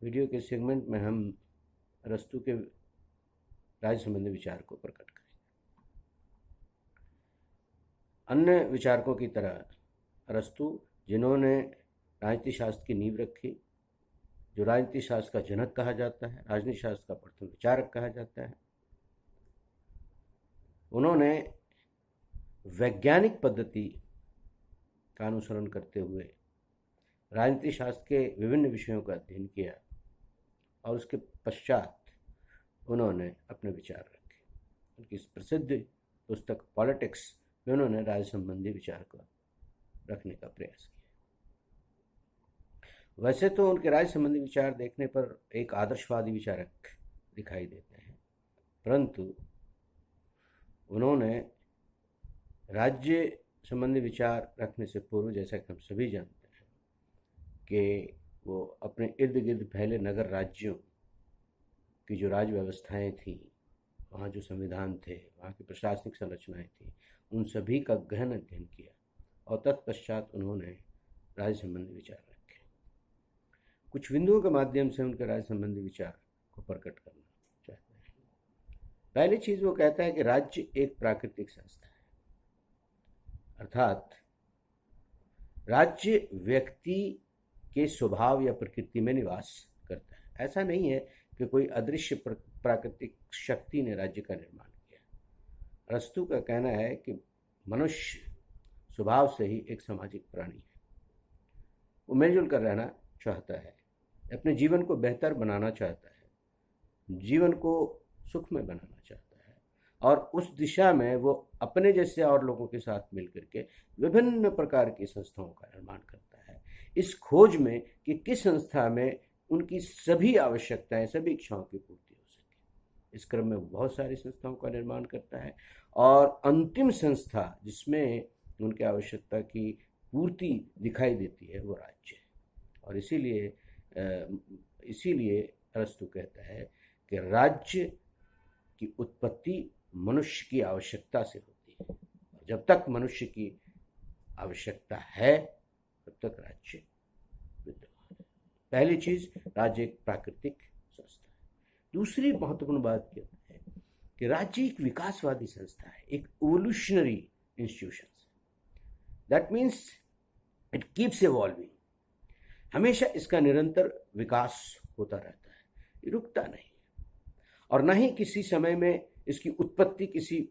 Video के segment में हम अरस्तू के राज्य संबंधी विचार को प्रकट करेंगे। अन्य विचारकों की तरह अरस्तू, जिन्होंने राजनीति शास्त्र की नींव रखी, जो राजनीति शास्त्र का जनक कहा जाता है, राजनीति शास्त्र का प्रथम विचारक कहा जाता है, उन्होंने वैज्ञानिक पद्धति का अनुसरण करते हुए राजनीति शास्त्र के विभिन्न विषयों का अध्ययन किया और उसके पश्चात उन्होंने अपने विचार रखे। उनकी प्रसिद्ध पुस्तक पॉलिटिक्स में उन्होंने राज्य संबंधी विचार को रखने का प्रयास किया। वैसे तो उनके राज्य संबंधी विचार देखने पर एक आदर्शवादी विचारक दिखाई देते हैं, परंतु उन्होंने राज्य संबंधी विचार रखने से पूर्व, जैसा कि हम सभी जानते हैं, कि वो अपने इर्द गिर्द फैले नगर राज्यों की जो राज्य व्यवस्थाएं थी, वहाँ जो संविधान थे, वहाँ की प्रशासनिक संरचनाएं थी, उन सभी का गहन अध्ययन किया और तत्पश्चात उन्होंने राज्य संबंधी विचार रखे। कुछ बिंदुओं के माध्यम से उनके राज्य संबंधी विचार को प्रकट करना चाहते हैं। पहली चीज़ वो कहता है कि राज्य एक प्राकृतिक संस्था है, अर्थात राज्य व्यक्ति के स्वभाव या प्रकृति में निवास करता है। ऐसा नहीं है कि कोई अदृश्य प्राकृतिक शक्ति ने राज्य का निर्माण किया। अरस्तू का कहना है कि मनुष्य स्वभाव से ही एक सामाजिक प्राणी है। वो मिलजुल कर रहना चाहता है, अपने जीवन को बेहतर बनाना चाहता है, जीवन को सुखमय बनाना चाहता है और उस दिशा में वो अपने जैसे और लोगों के साथ मिलकर के विभिन्न प्रकार की संस्थाओं का निर्माण करता है, इस खोज में कि किस संस्था में उनकी सभी आवश्यकताएं, सभी इच्छाओं की पूर्ति हो सके। इस क्रम में वो बहुत सारी संस्थाओं का निर्माण करता है और अंतिम संस्था जिसमें उनकी आवश्यकता की पूर्ति दिखाई देती है वो राज्य है। और इसीलिए अरस्तू कहता है कि राज्य की उत्पत्ति मनुष्य की आवश्यकता से होती है। जब तक मनुष्य की आवश्यकता है तब तक राज्य विद्यमान है। पहली चीज, राज्य एक प्राकृतिक संस्था है। दूसरी महत्वपूर्ण बात कहता है कि राज्य एक विकासवादी संस्था है, एक evolutionary institution. That means it keeps evolving. हमेशा इसका निरंतर विकास होता रहता है, ये रुकता नहीं, और न ही किसी समय में इसकी उत्पत्ति किसी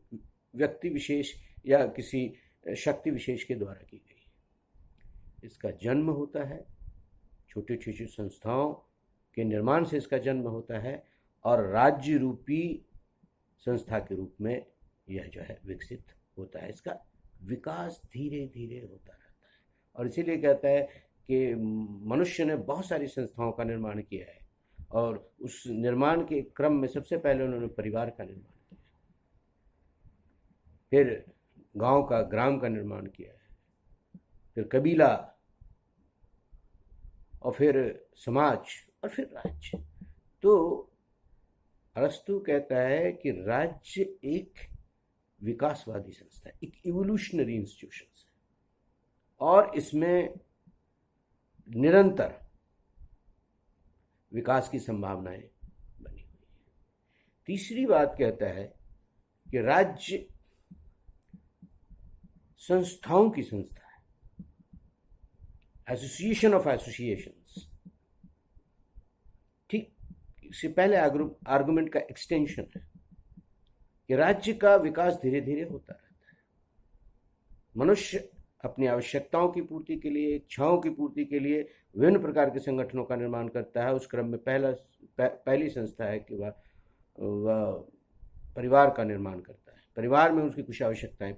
व्यक्ति विशेष या किसी शक्ति विशेष के द्वारा की गई। इसका जन्म होता है, छोटी छोटी संस्थाओं के निर्माण से इसका जन्म होता है और राज्य रूपी संस्था के रूप में यह जो है विकसित होता है। इसका विकास धीरे धीरे होता रहता है और इसीलिए कहता है कि मनुष्य ने बहुत सारी संस्थाओं का निर्माण किया है और उस निर्माण के क्रम में सबसे पहले उन्होंने परिवार का निर्माण किया, फिर गांव का, ग्राम का निर्माण किया है, फिर कबीला और फिर समाज और फिर राज्य। तो अरस्तू कहता है कि राज्य एक विकासवादी संस्था है, एक इवोल्यूशनरी इंस्टीट्यूशन है और इसमें निरंतर विकास की संभावनाएं बनी हुई है। तीसरी बात कहता है कि राज्य संस्थाओं की संस्था है, एसोसिएशन ऑफ एसोसिएशंस। ठीक, इससे पहले आर्गुमेंट का एक्सटेंशन है कि राज्य का विकास धीरे धीरे होता रहता है। मनुष्य अपनी आवश्यकताओं की पूर्ति के लिए, इच्छाओं की पूर्ति के लिए विभिन्न प्रकार के संगठनों का निर्माण करता है। उस क्रम में पहली संस्था है कि वह परिवार का निर्माण करता है। परिवार में उसकी कुछ आवश्यकताएं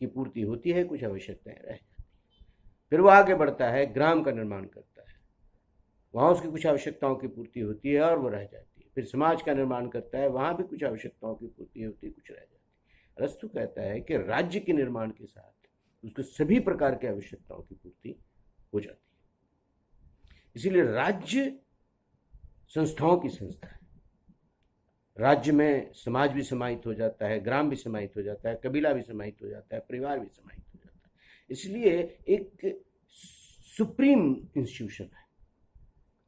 की पूर्ति होती है, कुछ आवश्यकताएं रह जाती हैं। फिर वह आगे बढ़ता है, ग्राम का निर्माण करता है, वहाँ उसकी कुछ आवश्यकताओं की पूर्ति होती है और वो रह जाती है। फिर समाज का निर्माण करता है, वहाँ भी कुछ आवश्यकताओं की पूर्ति होती है, कुछ रह जाती है। अरस्तू कहता है कि राज्य के निर्माण के साथ उसके सभी प्रकार की आवश्यकताओं की पूर्ति हो जाती है। इसीलिए राज्य संस्थाओं की संस्था है। राज्य में समाज भी समाहित हो जाता है, ग्राम भी समाहित हो जाता है, कबीला भी समाहित हो जाता है, परिवार भी समाहित हो जाता है। इसलिए एक सुप्रीम इंस्टीट्यूशन है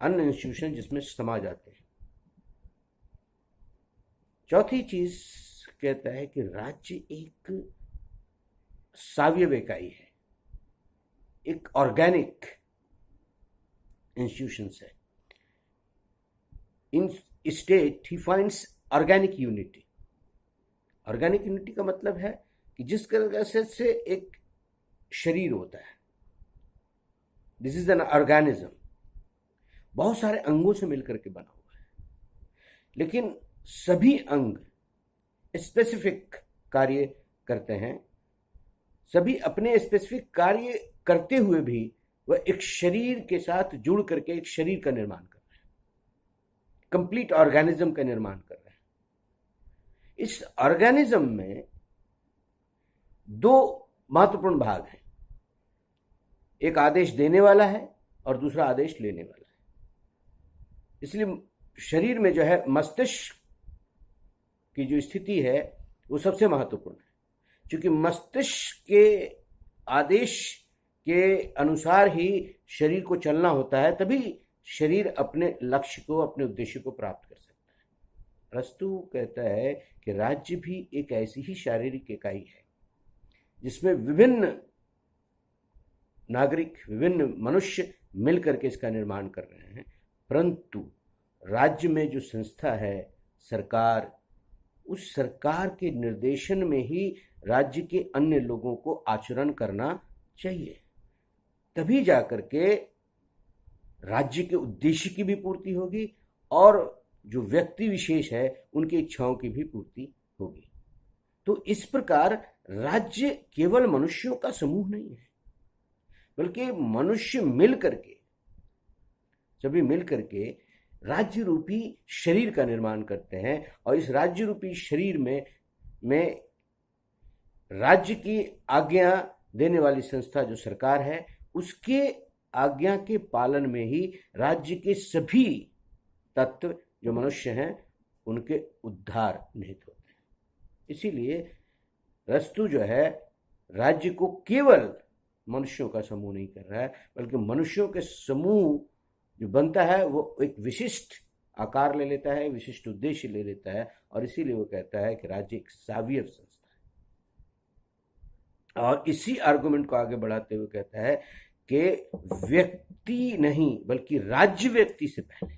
अन्य इंस्टीट्यूशन जिसमें समाज आते हैं। चौथी चीज कहता है कि राज्य एक सावयव इकाई है, एक ऑर्गेनिक इंस्टीट्यूशन है। इन state he finds organic unity. Organic unity का मतलब है कि जिस तरह से एक शरीर होता है, दिस इज एन ऑर्गेनिज्म, बहुत सारे अंगों से मिलकर के बना हुआ है, लेकिन सभी अंग स्पेसिफिक कार्य करते हैं। सभी अपने स्पेसिफिक कार्य करते हुए भी वह एक शरीर के साथ जुड़ करके एक शरीर का निर्माण कर रहे हैं, कंप्लीट ऑर्गेनिज्म का निर्माण कर रहे हैं। इस ऑर्गेनिज्म में दो महत्वपूर्ण भाग हैं, एक आदेश देने वाला है और दूसरा आदेश लेने वाला है। इसलिए शरीर में जो है मस्तिष्क की जो स्थिति है वो सबसे महत्वपूर्ण है, क्योंकि मस्तिष्क के आदेश के अनुसार ही शरीर को चलना होता है, तभी शरीर अपने लक्ष्य को, अपने उद्देश्य को प्राप्त कर सकता है। अरस्तु कहता है कि राज्य भी एक ऐसी ही शारीरिक इकाई है जिसमें विभिन्न नागरिक, विभिन्न मनुष्य मिलकर के इसका निर्माण कर रहे हैं, परंतु राज्य में जो संस्था है, सरकार, उस सरकार के निर्देशन में ही राज्य के अन्य लोगों को आचरण करना चाहिए, तभी जाकर के राज्य के उद्देश्य की भी पूर्ति होगी और जो व्यक्ति विशेष है उनकी इच्छाओं की भी पूर्ति होगी। तो इस प्रकार राज्य केवल मनुष्यों का समूह नहीं है, बल्कि मनुष्य मिल करके, सभी मिल करके राज्य रूपी शरीर का निर्माण करते हैं। और इस राज्य रूपी शरीर में राज्य की आज्ञा देने वाली संस्था जो सरकार है, उसके आज्ञा के पालन में ही राज्य के सभी तत्व जो मनुष्य हैं उनके उद्धार निहित होते हैं। इसीलिए अरस्तु जो है राज्य को केवल मनुष्यों का समूह नहीं कर रहा है, बल्कि मनुष्यों के समूह जो बनता है वो एक विशिष्ट आकार ले लेता है, विशिष्ट उद्देश्य ले लेता है, और इसीलिए वो कहता है कि राज्य एक सावयव संस्था है। और इसी आर्गुमेंट को आगे बढ़ाते हुए कहता है कि व्यक्ति नहीं बल्कि राज्य व्यक्ति से पहले,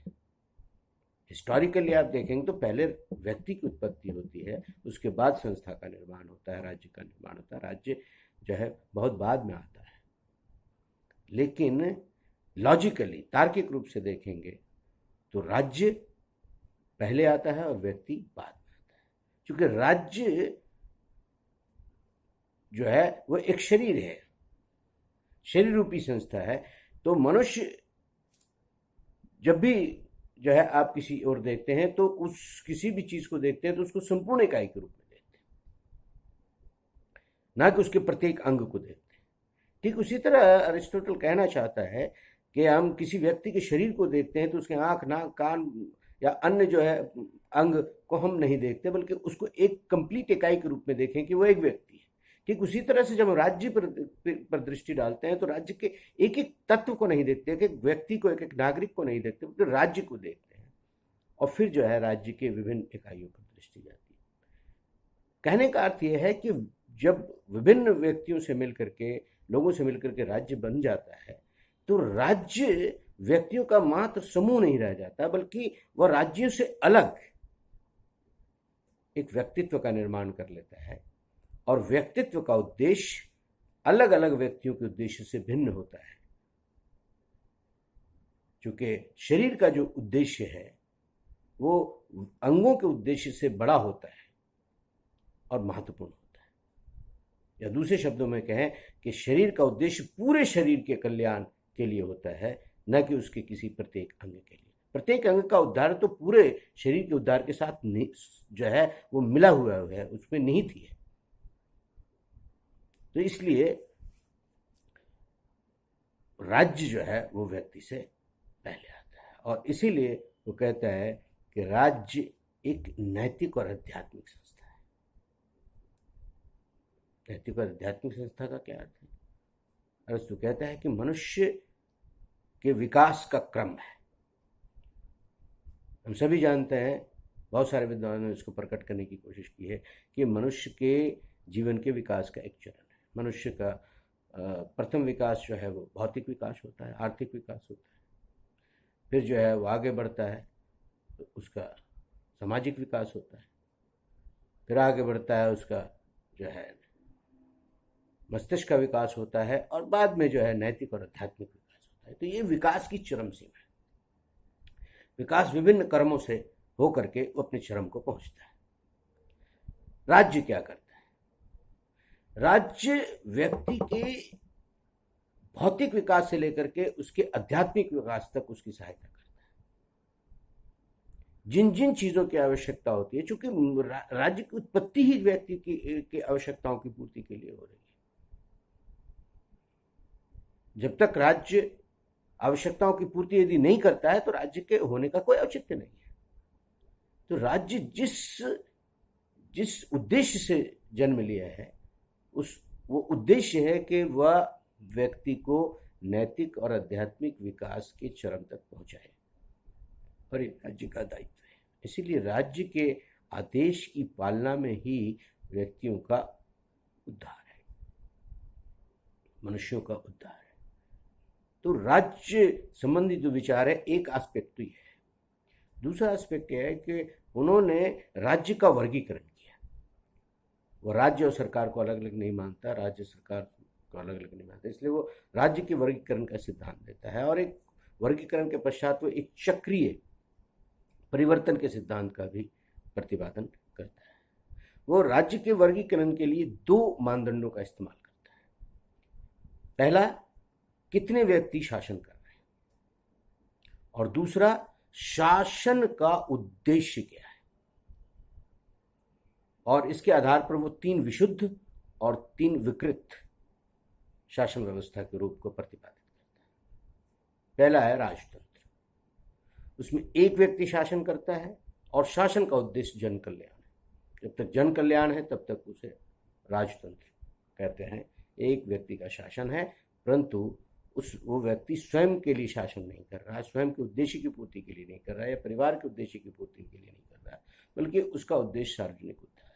हिस्टोरिकली आप देखेंगे तो पहले व्यक्ति की उत्पत्ति होती है, उसके बाद संस्था का निर्माण होता है, राज्य का निर्माण होता है। राज्य जो है बहुत बाद में आता है, लेकिन लॉजिकली, तार्किक रूप से देखेंगे तो राज्य पहले आता है और व्यक्ति बाद में आता है, क्योंकि राज्य जो है वो एक शरीर है, शरीर रूपी संस्था है। तो मनुष्य जब भी जो है आप किसी ओर देखते हैं तो उस किसी भी चीज को देखते हैं तो उसको संपूर्ण इकाई के रूप में देखते हैं, ना कि उसके प्रत्येक अंग को देखते हैं। ठीक उसी तरह अरिस्टोटल कहना चाहता है कि हम किसी व्यक्ति के शरीर को देखते हैं तो उसके आंख, नाक, कान या अन्य जो है अंग को हम नहीं देखते, बल्कि उसको एक कंप्लीट इकाई के रूप में देखें कि वो एक व्यक्ति है। ठीक उसी तरह से जब हम राज्य पर दृष्टि डालते हैं तो राज्य के एक एक तत्व को नहीं देखते, एक एक व्यक्ति को, एक एक नागरिक को नहीं देखते, बल्कि राज्य को देखते हैं, और फिर जो है राज्य के विभिन्न इकाइयों पर दृष्टि जाती है। कहने का अर्थ यह है कि जब विभिन्न व्यक्तियों से मिलकर के, लोगों से मिलकर के राज्य बन जाता है तो राज्य व्यक्तियों का मात्र समूह नहीं रह जाता, बल्कि वह राज्यों से अलग एक व्यक्तित्व का निर्माण कर लेता है, और व्यक्तित्व का उद्देश्य अलग अलग व्यक्तियों के उद्देश्य से भिन्न होता है, क्योंकि शरीर का जो उद्देश्य है वो अंगों के उद्देश्य से बड़ा होता है और महत्वपूर्ण होता है। या दूसरे शब्दों में कहें कि शरीर का उद्देश्य पूरे शरीर के कल्याण के लिए होता है, न कि उसके किसी प्रत्येक अंग के लिए। प्रत्येक अंग का उद्धार तो पूरे शरीर के उद्धार के साथ जो है वो मिला हुआ है, उसमें निहित ही है। तो इसलिए राज्य जो है वो व्यक्ति से पहले आता है, और इसीलिए वो कहता है कि राज्य एक नैतिक और आध्यात्मिक संस्था है। नैतिक और आध्यात्मिक संस्था का क्या अर्थ है? अरस्तु कहता है कि मनुष्य के विकास का क्रम है, हम सभी जानते हैं, बहुत सारे विद्वानों ने इसको प्रकट करने की कोशिश की है कि मनुष्य के जीवन के विकास का एक चरण है। मनुष्य का प्रथम विकास जो है वो भौतिक विकास होता है, आर्थिक विकास होता है। फिर जो है वो आगे बढ़ता है तो उसका सामाजिक विकास होता है। फिर आगे बढ़ता है उसका जो है मस्तिष्क का विकास होता है, और बाद में जो है नैतिक और आध्यात्मिक विकास होता है। तो ये विकास की चरम सीमा है। विकास विभिन्न कर्मों से होकर के वो अपने चरम को पहुंचता है। राज्य क्या करता है? राज्य व्यक्ति के भौतिक विकास से लेकर के उसके आध्यात्मिक विकास तक उसकी सहायता करता है। जिन जिन चीजों की आवश्यकता होती है, चूंकि राज्य की उत्पत्ति ही व्यक्ति की आवश्यकताओं की पूर्ति के लिए हो रही है। जब तक राज्य आवश्यकताओं की पूर्ति यदि नहीं करता है तो राज्य के होने का कोई औचित्य नहीं है। तो राज्य जिस उद्देश्य से जन्म लिया है, वो उद्देश्य है कि वह व्यक्ति को नैतिक और आध्यात्मिक विकास के चरम तक पहुंचाए, और ये राज्य का दायित्व है। इसीलिए राज्य के आदेश की पालना में ही व्यक्तियों का उद्धार है, मनुष्यों का उद्धार है। तो राज्य संबंधी जो विचार है, एक एस्पेक्ट तो ये है। दूसरा एस्पेक्ट यह है कि उन्होंने राज्य का वर्गीकरण किया। वो राज्य और सरकार को अलग अलग नहीं मानता, राज्य सरकार को अलग अलग नहीं मानता, इसलिए वो राज्य के वर्गीकरण का सिद्धांत देता है। और एक वर्गीकरण के पश्चात वो एक चक्रीय परिवर्तन के सिद्धांत का भी प्रतिपादन करता है। वो राज्य के वर्गीकरण के लिए दो मानदंडों का इस्तेमाल करता है। पहला, कितने व्यक्ति शासन कर रहे हैं, और दूसरा, शासन का उद्देश्य क्या है। और इसके आधार पर वो 3 विशुद्ध और 3 विकृत शासन व्यवस्था के रूप को प्रतिपादित करता है। पहला है राजतंत्र। उसमें एक व्यक्ति शासन करता है और शासन का उद्देश्य जन कल्याण है। जब तक जन कल्याण है तब तक उसे राजतंत्र कहते हैं। एक व्यक्ति का शासन है, परंतु वो व्यक्ति स्वयं के लिए शासन नहीं कर रहा है, स्वयं के उद्देश्य की पूर्ति के लिए नहीं कर रहा है, या परिवार के उद्देश्य की पूर्ति के लिए नहीं कर रहा है, बल्कि उसका उद्देश्य सार्वजनिक उद्धार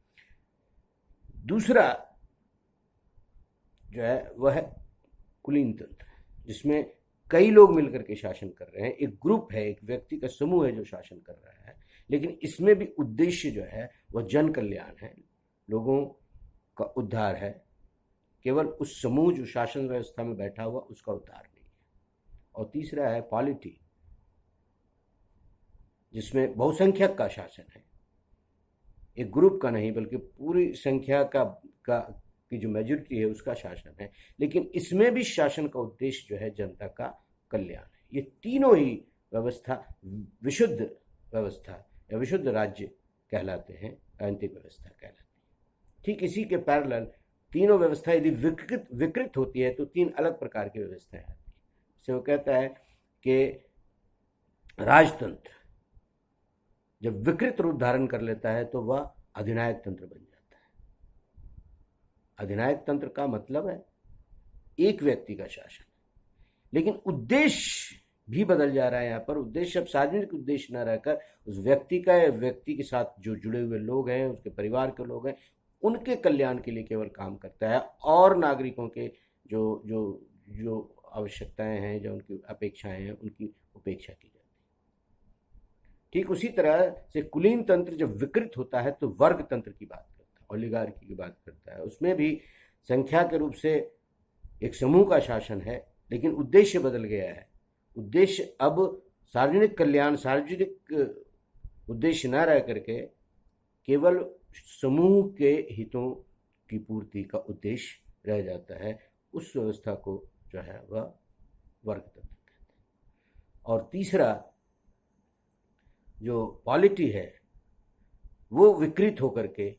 है। दूसरा जो है वह है कुलीन तंत्र, जिसमें कई लोग मिलकर के शासन कर रहे हैं। एक ग्रुप है, एक व्यक्ति का समूह है जो शासन कर रहा है, लेकिन इसमें भी उद्देश्य जो है वह जन कल्याण है, लोगों का उद्धार है। केवल उस समूह जो शासन व्यवस्था में बैठा हुआ उसका उद्धार नहीं है। और तीसरा है पॉलिटी, जिसमें बहुसंख्यक का शासन है, एक ग्रुप का नहीं बल्कि पूरी संख्या की जो मेजॉरिटी है उसका शासन है। लेकिन इसमें भी शासन का उद्देश्य जो है जनता का कल्याण है। ये तीनों ही व्यवस्था विशुद्ध व्यवस्था या विशुद्ध राज्य कहलाते हैं, राजनीतिक व्यवस्था कहलाती है। ठीक इसी के पैरेलल तीनों व्यवस्था यदि विकृत होती है तो 3 अलग प्रकार की व्यवस्थाएं आती है। इससे वो कहता है कि राजतंत्र जब विकृत रूप धारण कर लेता है तो वह अधिनायक तंत्र बन जाता है। अधिनायक तंत्र का मतलब है एक व्यक्ति का शासन, लेकिन उद्देश्य भी बदल जा रहा है। यहाँ पर उद्देश्य अब सार्वजनिक उद्देश्य न रहकर उस व्यक्ति का, या व्यक्ति के साथ जो जुड़े हुए लोग हैं, उसके परिवार के लोग हैं, उनके कल्याण के लिए केवल काम करता है, और नागरिकों के जो जो जो आवश्यकताएं हैं, जो उनकी अपेक्षाएं हैं, उनकी उपेक्षा की जाती है। ठीक उसी तरह से कुलीन तंत्र जब विकृत होता है तो वर्ग तंत्र की बात करता है, ओलिगार्की की बात करता है। उसमें भी संख्या के रूप से एक समूह का शासन है, लेकिन उद्देश्य बदल गया है। उद्देश्य अब सार्वजनिक कल्याण, सार्वजनिक उद्देश्य न रह करके केवल समूह के हितों की पूर्ति का उद्देश्य रह जाता है। उस व्यवस्था को जो है वह वर्ग तंत्र कहते हैं। और तीसरा जो पॉलिटी है वो विकृत होकर के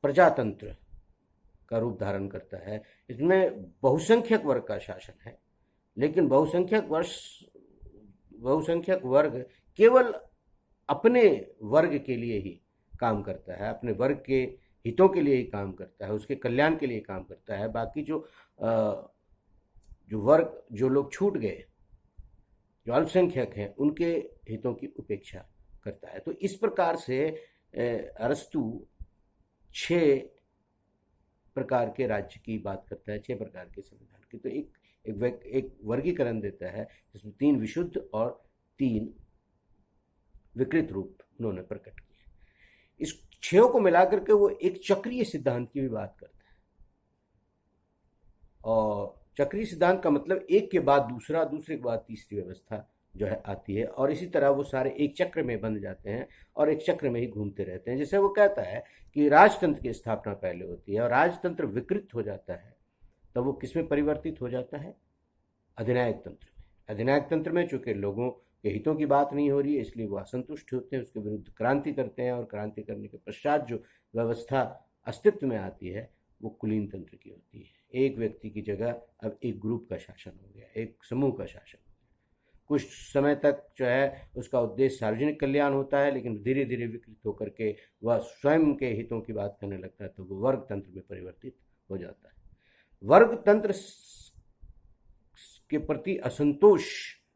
प्रजातंत्र का रूप धारण करता है। इसमें बहुसंख्यक वर्ग का शासन है, लेकिन बहुसंख्यक वर्ग केवल अपने वर्ग के लिए ही काम करता है, अपने वर्ग के हितों के लिए ही काम करता है, उसके कल्याण के लिए काम करता है। बाकी जो वर्ग, जो लोग छूट गए, जो अल्पसंख्यक हैं उनके हितों की उपेक्षा करता है। तो इस प्रकार से अरस्तु 6 प्रकार के राज्य की बात करता है, 6 प्रकार के संविधान की। तो एक वर्गीकरण देता है जिसमें 3 विशुद्ध और 3 विकृत रूप उन्होंने प्रकट किए। इस 6 को मिलाकर के वो एक चक्रीय सिद्धांत की भी बात करता है। और चक्रीय सिद्धांत का मतलब एक के बाद दूसरा, दूसरे के बाद तीसरी व्यवस्था जो है आती है, और इसी तरह वो सारे एक चक्र में बंध जाते हैं और एक चक्र में ही घूमते रहते हैं। जैसे वो कहता है कि राजतंत्र की स्थापना पहले होती है और राजतंत्र विकृत हो जाता है, तब वो किसमें परिवर्तित हो जाता है? अधिनायक तंत्र में। अधिनायक तंत्र में चूंकि लोगों के हितों की बात नहीं हो रही है, इसलिए वो असंतुष्ट होते हैं, उसके विरुद्ध क्रांति करते हैं, और क्रांति करने के पश्चात जो व्यवस्था अस्तित्व में आती है वो कुलीन तंत्र की होती है। एक व्यक्ति की जगह अब एक ग्रुप का शासन हो गया, एक समूह का शासन हो गया। कुछ समय तक जो है उसका उद्देश्य सार्वजनिक कल्याण होता है, लेकिन धीरे धीरे विकृत होकर के वह स्वयं के हितों की बात करने लगता है, तो वो वर्ग तंत्र में परिवर्तित हो जाता है। वर्ग तंत्र के प्रति असंतोष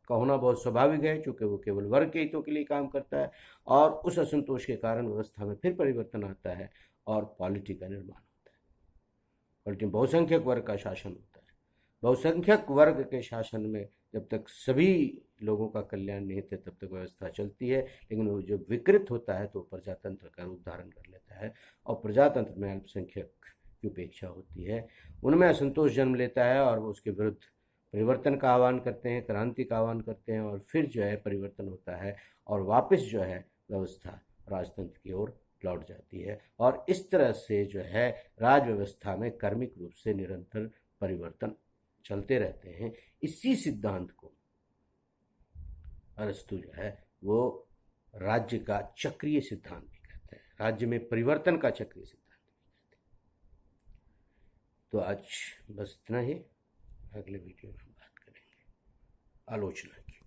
का होना बहुत स्वाभाविक है, क्योंकि वो केवल वर्ग के हितों के लिए काम करता है, और उस असंतोष के कारण व्यवस्था में फिर परिवर्तन आता है और पॉलिटी का निर्माण होता है। पॉलिटी बहुसंख्यक वर्ग का शासन होता है। बहुसंख्यक वर्ग के शासन में जब तक सभी लोगों का कल्याण नहीं होता तब तक व्यवस्था चलती है, लेकिन वो जब विकृत होता है तो प्रजातंत्र का रूप धारण कर लेता है, और प्रजातंत्र में अल्पसंख्यक की उपेक्षा होती है, उनमें असंतोष जन्म लेता है, और वो उसके विरुद्ध परिवर्तन का आह्वान करते हैं, क्रांति का आह्वान करते हैं, और फिर जो है परिवर्तन होता है और वापस जो है व्यवस्था राजतंत्र की ओर लौट जाती है। और इस तरह से जो है राज व्यवस्था में कर्मिक रूप से निरंतर परिवर्तन चलते रहते हैं। इसी सिद्धांत को अरस्तु जो है वो राज्य का चक्रीय सिद्धांत भी कहते हैं, राज्य में परिवर्तन का चक्रीय सिद्धांत भी कहते हैं। तो आज बस इतना ही, अगले वीडियो में हम बात करेंगे आलोचना की।